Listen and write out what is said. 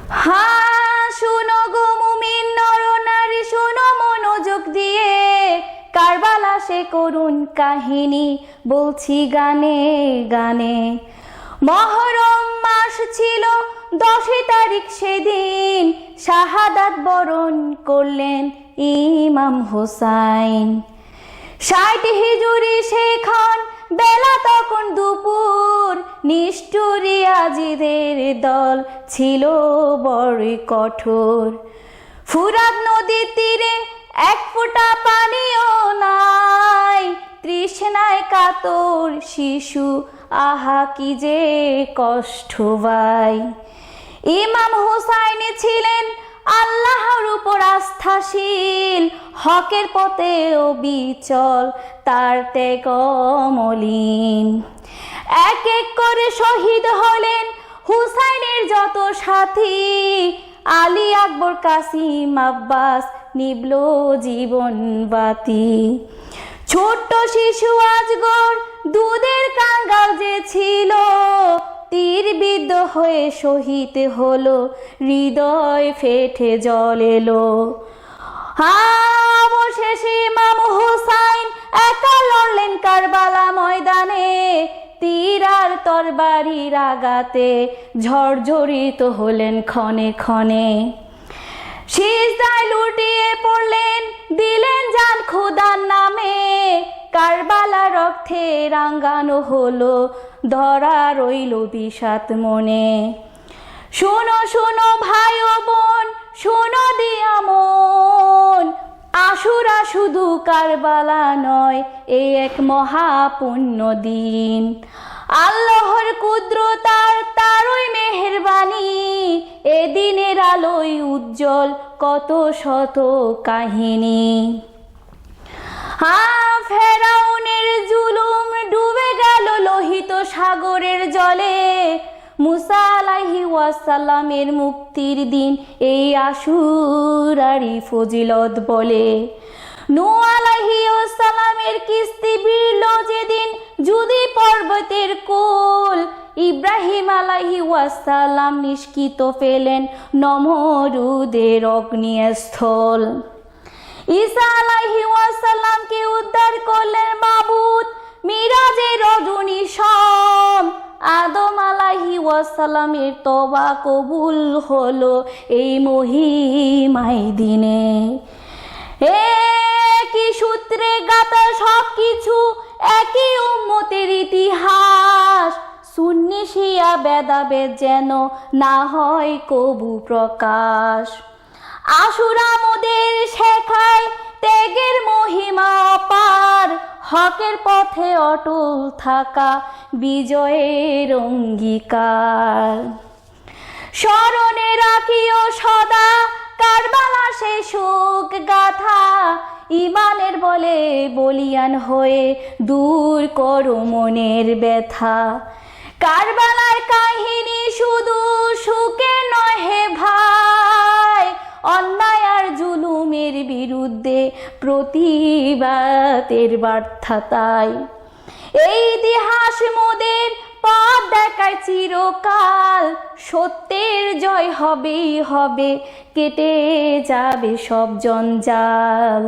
হ্যাঁ, শুনো গো মুমিন নরনারী, শুনো মনোযোগ দিয়ে, কারবালা সে করুণ কাহিনী বলছি গানে গানে। মহরম মাস ছিল 10 তারিখ, সেদিন শাহাদাত বরণ করলেন ইমাম হোসাইন। 60 হিজরি সেখন, বেলা তখন দুপুর, নিষ্ঠুর ইয়াজিদের দল ছিল বড়ই কঠোর। ফুরাত নদীর তীরে এক ফোঁটা পানিও নাই, তৃষ্ণায় কাতর শিশু, আহা কি যে কষ্ট ভাই। ইমাম হোসাইন ছিলেন আল্লাহর উপর আস্থাশীল, হকের পথে অবিচল, তার ত্যাগ অমলিন। এক এক করে শহীদ হলেন হুসাইনের যত সাথী, আলী, আকবর, কাসিম, আব্বাস, নিবল জীবন বাতি। ছোট্ট শিশু আজগর দুধের কাঙ্গাল যে ছিল, তীর বিদ্ধ হয়ে শহীদ হলো, হৃদয় ফেটে জল এলো। অবশেষে ইমাম হোসাইন একা লড়লেন কারবালা ময়দানে, তীর আর তরবারির আঘাতে ঝরঝরিত হলেন ক্ষণে ক্ষণে। সিজদায় লুটিয়ে পড়লেন, দিলেন জান খোদার নামে, কারবালা রক্তে রাঙ্গানো হলো, ধরা রইল বিষাদ মনে। শোনো শোনো ভাই ও বোন, শোনো দিয়া মন, আশুরা শুধু কারবালা নয়, এ এক মহাপুণ্য দিন। আল্লাহর কুদরতার তারই মেহেরবানি, এ দিনের আলোয় উজ্জ্বল কত শত কাহিনী। ফেরাউনের জুলুম ডুবে গেল লোহিত সাগরের জলে, মুসা আলাইহি ওয়াসাল্লামের মুক্তির দিন এই আশুরারই ফজিলত বলে। নূহ আলাইহি ওয়াসাল্লামের কিস্তি ভিড়ল যেদিন জুদি পর্বতের কোল, ইব্রাহিম আলাইহি ওয়াসাল্লাম নিষ্কিত ফেলেন নমরুদের অগ্নিস্থল। ঈসা আলাইহি ওয়াসাল্লামকে উদ্ধার করলেন মাবুদ মিরাজের রজনী সম। আদম আলাইহি ওয়াসাল্লামের তওবা কবুল হলো এই মহিমায় দিনে। একই সূত্রে গাঁথা সব কিছু, একই উম্মতের ইতিহাস, সুন্নি শিয়া ভেদাভেদ যেন না হয় কবু প্রকাশ। আশুরা মোদের শেখায় ত্যাগের মহিমা অপার, হকের পথে অটল থাকা বিজয়ের অঙ্গীকার। স্মরণে রাখিও সদা কারবালা সে শোক গাথা, ইমানের বলে বলিয়ান হয়ে দূর করো মনের ব্যথা। কারবালার কাহিনী শুধু সুখে নয় হে ভাই, অন্যায় আর জুলুমের বিরুদ্ধে প্রতিবাদের বার্তা তাই। এই ইতিহাস মোদের পথ দেখায় চিরকাল, সত্যের জয় হবেই হবে, কেটে যাবে সব জঞ্জাল।